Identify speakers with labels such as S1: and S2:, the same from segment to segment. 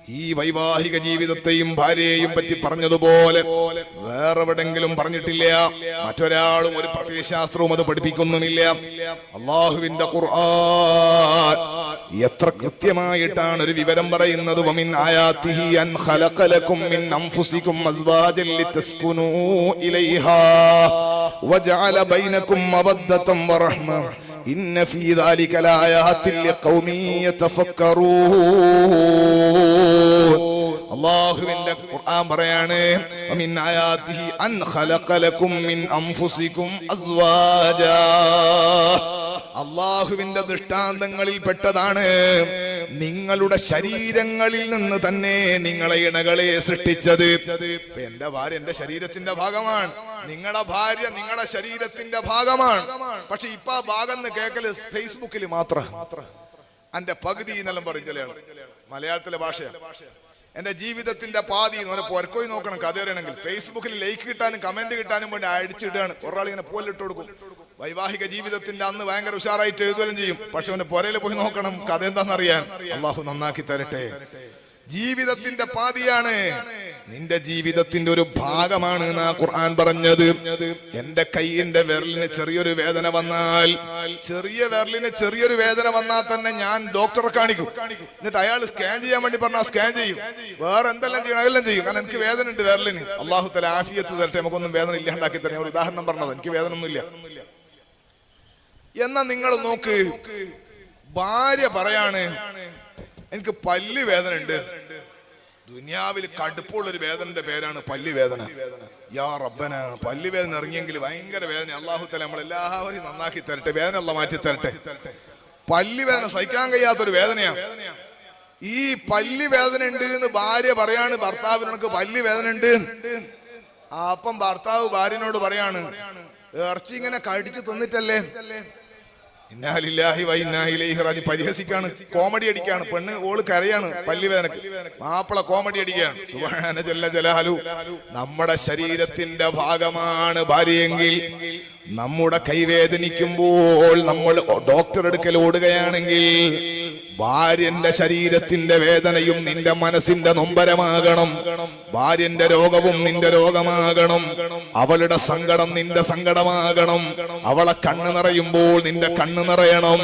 S1: ഈ വൈവാഹിക ജീവിതത്തെയും ഭാര്യയെയും പറ്റി പറഞ്ഞതുപോലെ വേറെ എവിടെങ്കിലും പറഞ്ഞിട്ടില്ല. മറ്റൊരാളും ഒരു പ്രത്യയശാസ്ത്രവും അത് പഠിപ്പിക്കുന്നുമില്ല. അള്ളാഹുവിന്റെ ഖുർആൻ എത്ര കൃത്യമായിട്ടാണ് ഒരു വിവരം പറയുന്നത്. വമിൻ ആയാതിഹി അൻ ഖലഖ ലക്കും മിൻ അൻഫുസികും അസ്വാജൻ ലിതസ്കുനൂ ഇലൈഹാ വജഅല ബൈനകും മവദ്ദതൻ വറഹ്മ ഇന്ന ഫീ ദാലിക ലആയാതിൻ ലിഖൗമിൻ യതഫക്കറൂൻ. അല്ലാഹുവിന്റെ ഖുർആൻ പറയാണ് വമിൻ ആയാതിഹി അൻ ഖലഖ ലക്കും മിൻ അൻഫുസികും അസ്വാജാ. അള്ളാഹുവിന്റെ ദൃഷ്ടാന്തങ്ങളിൽ പെട്ടതാണ് നിങ്ങളുടെ ശരീരങ്ങളിൽ നിന്ന് തന്നെ നിങ്ങളെ ഇണകളെ സൃഷ്ടിച്ചത്. എന്റെ ഭാര്യ എന്റെ ശരീരത്തിന്റെ ഭാഗമാണ്, നിങ്ങളുടെ ഭാര്യ നിങ്ങളുടെ ശരീരത്തിന്റെ ഭാഗമാണ്. പക്ഷെ ഇപ്പൊ ആ ഭാഗം കേക്കല് ഫേസ്ബുക്കിൽ മാത്രം. എന്റെ പകുതി എന്നെല്ലാം പറയും ചിലയാണ്, മലയാളത്തിലെ ഭാഷയാണ്. എന്റെ ജീവിതത്തിന്റെ പാതി എന്ന് പൊരക്കോയി നോക്കണം. കഥ അറിയണമെങ്കിൽ ഫേസ്ബുക്കിൽ ലൈക്ക് കിട്ടാനും കമന്റ് കിട്ടാനും വേണ്ടി അടിച്ചിടുകയാണ്. ഒരാൾ ഇങ്ങനെ പോലിട്ട് കൊടുക്കും. വൈവാഹിക ജീവിതത്തിന്റെ അന്ന് ഭയങ്കര ഉഷാറായിട്ട് എഴുതുകയും ചെയ്യും. പക്ഷെ അവന്റെ പുരയിൽ പോയി നോക്കണം കഥ എന്താണെന്നറിയാൻ. അള്ളാഹു നന്നാക്കി തരട്ടെ. ജീവിതത്തിന്റെ പാതിയാണ്, നിന്റെ ജീവിതത്തിന്റെ ഒരു ഭാഗമാണ് എന്നാ ഖുർആൻ പറഞ്ഞത്. എന്റെ കൈയിന്റെ വിരലിന് ചെറിയൊരു വേദന വന്നാൽ, ചെറിയൊരു വേദന വന്നാൽ തന്നെ ഞാൻ ഡോക്ടറെ കാണിക്കും. എന്നിട്ട് അയാൾ സ്കാൻ ചെയ്യാൻ വേണ്ടി പറഞ്ഞാൽ സ്കാൻ ചെയ്യും. വേറെ എന്തെല്ലാം ചെയ്യണം അതെല്ലാം ചെയ്യും. കാരണം എനിക്ക് വേദന ഉണ്ട് വിരലിന്. അള്ളാഹു തആല ആഫിയത്ത് തരട്ടെ, നമുക്കൊന്നും വേദന ഇല്ലാണ്ടാക്കി തരാം. ഒരു ഉദാഹരണം പറഞ്ഞത്, എനിക്ക് വേദന ഒന്നുമില്ല. എന്നാ നിങ്ങൾ നോക്ക്, ഭാര്യ പറയാണ് എനിക്ക് പല്ല് വേദന ഉണ്ട്. ദുനിയാവിൽ കടുപ്പുള്ളൊരു വേദനന്റെ പേരാണ് പല്ല് വേദന. യാ റബ്ബന, പല്ല് വേദന ഇറങ്ങിയെങ്കിൽ ഭയങ്കര വേദന. അല്ലാഹു തആല നമ്മളെല്ലാവരെയും നന്നാക്കി തരട്ടെ, വേദന അല്ലാഹു മാറ്റി തരട്ടെ. പല്ല് വേദന സഹിക്കാൻ കഴിയാത്തൊരു വേദനയാണ്. ഈ പല്ല് വേദന ഉണ്ട് എന്ന് ഭാര്യ പറയാണ് ഭർത്താവിനോട്, പല്ല് വേദന ഉണ്ട്. അപ്പം ഭർത്താവ് ഭാര്യനോട് പറയാണ് ഇറച്ചി ഇങ്ങനെ കടിച്ചു തിന്നിട്ടല്ലേ. ഇന്നാ ലില്ലാഹി വ ഇന്നാ ഇലൈഹി റാജിഊൻ. പരിഹസിക്കാണ്, കോമഡി അടിക്കാണ്. പെണ്ണ് ഓള് കരയാണ് പല്ല് വേദനക്ക്, മാപ്പിള കോമഡി അടിക്കുകയാണ്. സുബ്ഹാന ജല്ല ജലാലു. നമ്മുടെ ശരീരത്തിന്റെ ഭാഗമാണ് ഭാര്യയെങ്കിൽ, നമ്മുടെ കൈവേദനിക്കുമ്പോൾ നമ്മൾ ഡോക്ടർ അടുക്കൽ ഓടുകയാണെങ്കിൽ ഭാര്യന്റെ ശരീരത്തിന്റെ വേദനയും നിന്റെ മനസ്സിന്റെ നൊമ്പരമാകണം. ഭാര്യന്റെ രോഗവും നിന്റെ രോഗമാകണം. അവളുടെ സങ്കടം നിന്റെ സങ്കടമാകണം. അവളെ കണ്ണ് നിറയുമ്പോൾ നിന്റെ കണ്ണ് നിറയണം.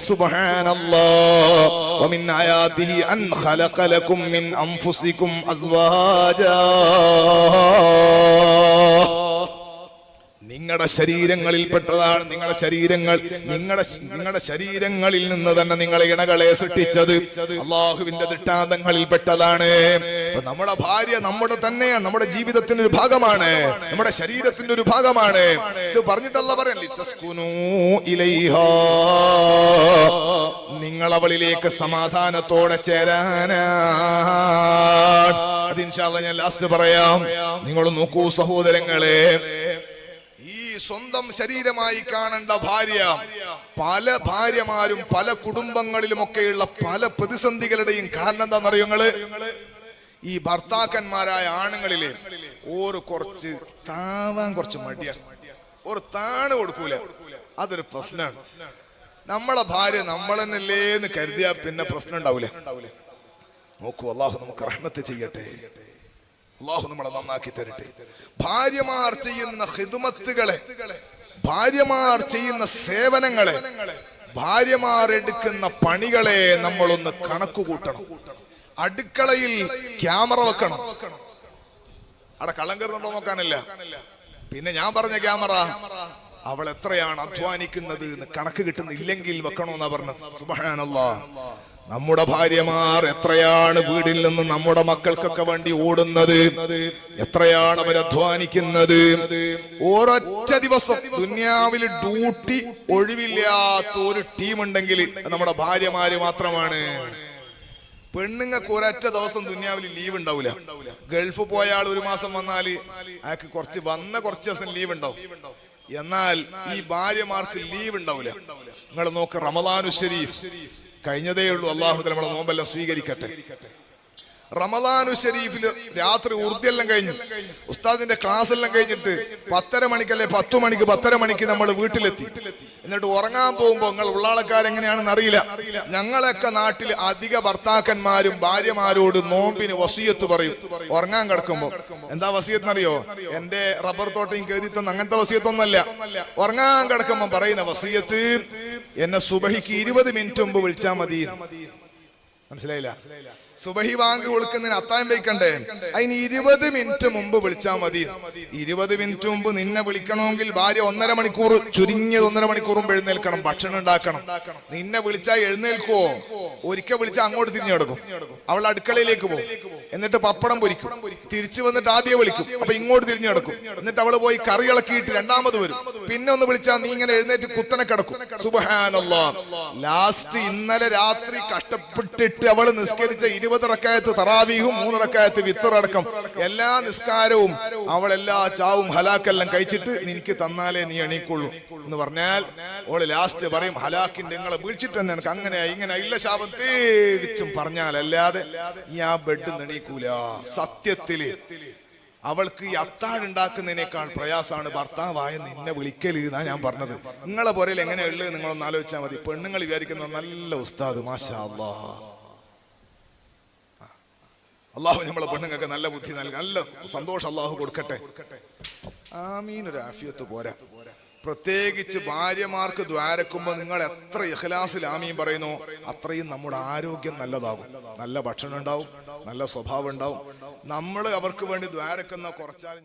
S1: സുബ്ഹാനല്ലാഹ്. വമിൻ ആയാതിഹി അൻ ഖലഖ ലക്കും മിൻ അൻഫുസികും അസ്വാജാ. നിങ്ങളുടെ ശരീരങ്ങളിൽ പെട്ടതാണ്, നിങ്ങളുടെ ശരീരങ്ങളിൽ നിന്ന് തന്നെ നിങ്ങളെ ഇണകളെ സൃഷ്ടിച്ചത് അള്ളാഹുവിന്റെ ദൃഷ്ടാന്തങ്ങളിൽ പെട്ടതാണ്. നമ്മുടെ ഭാര്യ നമ്മുടെ തന്നെയാണ്, നമ്മുടെ ജീവിതത്തിന്റെ ഒരു ഭാഗമാണ്, നമ്മുടെ ശരീരത്തിന്റെ ഒരു ഭാഗമാണ്. ഇത് പറഞ്ഞിട്ടല്ല പറയല്ലേ തസ്കുനൂ ഇലൈഹാ, നിങ്ങൾ അവളിലേക്ക് സമാധാനത്തോടെ ചേരാനാണ്. അത് ഇൻഷാ അല്ലാഹ് ഞാൻ ലാസ്റ്റ് പറയാം. നിങ്ങൾ നോക്കൂ സഹോദരങ്ങളെ, ഈ സ്വന്തം ശരീരമായി കാണേണ്ട ഭാര്യ, പല ഭാര്യമാരും പല കുടുംബങ്ങളിലുമൊക്കെയുള്ള പല പ്രതിസന്ധികളുടെയും കാരണം എന്താണെന്നറിയോ നിങ്ങള്? ഈ ഭർത്താക്കന്മാരായ ആണുങ്ങളിലെ ഓര് കുറച്ച് താവാൻ കുറച്ച് മടിയാണ്, ഒരു താണ് കൊടുക്കൂല. അതൊരു പ്രശ്നമാണ്. നമ്മളെ ഭാര്യ നമ്മളെന്നല്ലേന്ന് കരുതിയാ പിന്നെ പ്രശ്നം ഉണ്ടാവൂലേ. നോക്കൂ, അള്ളാഹു നമുക്ക് റഹ്മത്ത് ചെയ്യട്ടെ, അല്ലാഹു നമ്മളെ നന്നാക്കി തരട്ടെ. ഭാര്യമാർ ചെയ്യുന്ന ഖിദ്മത്തുകളെ, ഭാര്യമാർ ചെയ്യുന്ന സേവനങ്ങളെ, ഭാര്യമാർ എടുക്കുന്ന പണികളെ നമ്മളൊന്ന് കണക്ക് കൂട്ടണം. അടുക്കളയിൽ ക്യാമറ വെക്കണം. അവിടെ കള്ളം കയറുന്നുണ്ടോ നോക്കാനല്ല. പിന്നെ ഞാൻ പറഞ്ഞ ക്യാമറ അവൾ എത്രയാണ് അധ്വാനിക്കുന്നത് എന്ന് കണക്ക് കിട്ടുന്നില്ലെങ്കിൽ വെക്കണമെന്നാ പറഞ്ഞത്. സുബ്ഹാനല്ലാഹ്. നമ്മുടെ ഭാര്യമാർ എത്രയാണ് വീടിൽ നിന്ന് നമ്മുടെ മക്കൾക്കൊക്കെ വേണ്ടി ഓടുന്നത്, എത്രയാണ് അവർ അധ്വാനിക്കുന്നത്. ഒരൊറ്റ ദിവസം ദുനിയാവിൽ ഡ്യൂട്ടി ഒഴിവില്ലാത്ത ഒരു ടീം ഉണ്ടെങ്കിൽ നമ്മുടെ ഭാര്യമാര് മാത്രമാണ്. പെണ്ണുങ്ങൾക്ക് ഒരൊറ്റ ദിവസം ദുനിയാവിൽ ലീവ് ഉണ്ടാവില്ല. ഗൾഫ് പോയ ആൾ ഒരു മാസം വന്നാല് അയാൾക്ക് കുറച്ച് ദിവസം ലീവ് ഉണ്ടാവും. എന്നാൽ ഈ ഭാര്യമാർക്ക് ലീവ് ഉണ്ടാവില്ല. നിങ്ങൾ നോക്ക്, റമദാനു ശരീഫ് കഴിഞ്ഞതേ ഉള്ളൂ. അല്ലാഹു തആല നമ്മളെ നോമ്പെല്ലാം സ്വീകരിക്കട്ടെ. റമദാനു ശരീഫിൽ രാത്രി ഉറുദിയെല്ലാം കഴിഞ്ഞു, ഉസ്താദിന്റെ ക്ലാസ് എല്ലാം കഴിഞ്ഞിട്ട് 10:30 മണിക്കല്ലേ 10 മണിക്ക് നമ്മൾ വീട്ടിലെത്തി. എന്നിട്ട് ഉറങ്ങാൻ പോകുമ്പോ നിങ്ങൾ ഉള്ളാളക്കാരെങ്ങനെയാണെന്ന് അറിയില്ല, ഞങ്ങളൊക്കെ നാട്ടിൽ അധിക ഭർത്താക്കന്മാരും ഭാര്യമാരോട് നോമ്പിന് വസിയത്ത് പറയും ഉറങ്ങാൻ കിടക്കുമ്പോ. എന്താ വസിയത്ത് എന്നറിയോ? എന്റെ റബ്ബർ തോട്ടയും കരുതി തന്ന അങ്ങനത്തെ വസിയത്തൊന്നല്ല. ഉറങ്ങാൻ കിടക്കുമ്പോ പറയുന്ന വസിയത്ത്, എന്നെ സുബഹിക്ക് 20 മിനിറ്റ് മുമ്പ് വിളിച്ചാൽ മതി. മനസ്സിലായില്ല? സുബഹി വാങ്ങി കൊടുക്കുന്നതിന് അത്താഴം വയ്ക്കണ്ടേ, അതിന് 20 മിനിറ്റ് മുമ്പ് വിളിച്ചാൽ മതി. 20 മിനിറ്റ് മുമ്പ് നിന്നെ വിളിക്കണമെങ്കിൽ ഭാര്യ 1.5 മണിക്കൂർ, ചുരുങ്ങിയത് 1.5 മണിക്കൂർ മുമ്പ് എഴുന്നേൽക്കണം, ഭക്ഷണം ഉണ്ടാക്കണം. നിന്നെ വിളിച്ചാൽ എഴുന്നേൽക്കുവോ? ഒരിക്കൽ വിളിച്ചാൽ അങ്ങോട്ട് തിരിഞ്ഞു കിടക്കും, അവൾ അടുക്കളയിലേക്ക് പോകും, എന്നിട്ട് പപ്പടം പൊരിക്കും, തിരിച്ചു വന്നിട്ട് ആദ്യം വിളിക്കും, അപ്പൊ ഇങ്ങോട്ട് തിരിഞ്ഞു കിടക്കും, എന്നിട്ട് അവള് പോയി കറി ഇളക്കിയിട്ട് രണ്ടാമത് വരും, പിന്നെ ഒന്ന് വിളിച്ചാൽ നീ ഇങ്ങനെ എഴുന്നേറ്റ് കുത്തനെ കിടക്കും. സുബ്ഹാനല്ലാഹ്. ലാസ്റ്റ് ഇന്നലെ രാത്രി കഷ്ടപ്പെട്ടിട്ട് അവള് നിസ്കരിച്ച 20 റക്അത്ത് തറാവീഹും 3 റക്അത്ത് വിത്തർ അടക്കം എല്ലാ നിസ്കാരവും അവളെല്ലാ ചാവും ഹലാക്കെല്ലാം കഴിച്ചിട്ട് നിനക്ക് തന്നാലേ നീ എണീക്കുള്ളൂ എന്ന് പറഞ്ഞാൽ ഓള് ലാസ്റ്റ് പറയും, ഹലാക്കിന്റെ നിങ്ങളെ വീഴ്ചിട്ട് തന്നെ എനിക്ക് അങ്ങനെ ഇങ്ങനെ ഇല്ല ശാപം തേടിച്ചും പറഞ്ഞാൽ അല്ലാതെ ഈ ആ ബെഡ് എണീക്കൂല. സത്യത്തില് അവൾക്ക് ഈ അത്താഴുണ്ടാക്കുന്നതിനേക്കാൾ പ്രയാസമാണ് ഭർത്താവായ നിന്നെ വിളിക്കല് എന്നാ ഞാൻ പറഞ്ഞത്. നിങ്ങളെ പുറയിൽ എങ്ങനെ ഉള്ളത് നിങ്ങളൊന്ന് ആലോചിച്ചാൽ മതി. പെണ്ണുങ്ങൾ വിചാരിക്കുന്ന നല്ല ഉസ്താദ്, മാഷാ അല്ലാഹ്, അള്ളാഹു നമ്മളെ പെണ്ണുങ്ങൾക്ക് നല്ല ബുദ്ധി നൽകി, നല്ല സന്തോഷം അള്ളാഹു കൊടുക്കട്ടെ. ആമീൻ. ഒരു ആഫിയത്ത് പോരാ. പ്രത്യേകിച്ച് ഭാര്യമാർക്ക് ദ്വാരക്കുമ്പോൾ നിങ്ങൾ എത്ര ഇഖ്ലാസിൽ ആമീൻ പറയുന്നു, അത്രയും നമ്മുടെ ആരോഗ്യം നല്ലതാകും. നല്ല ഭക്ഷണം ഉണ്ടാവും, നല്ല സ്വഭാവം ഉണ്ടാവും. നമ്മൾ അവർക്ക് വേണ്ടി ദ്വാരക്കുന്ന കുറച്ചാലും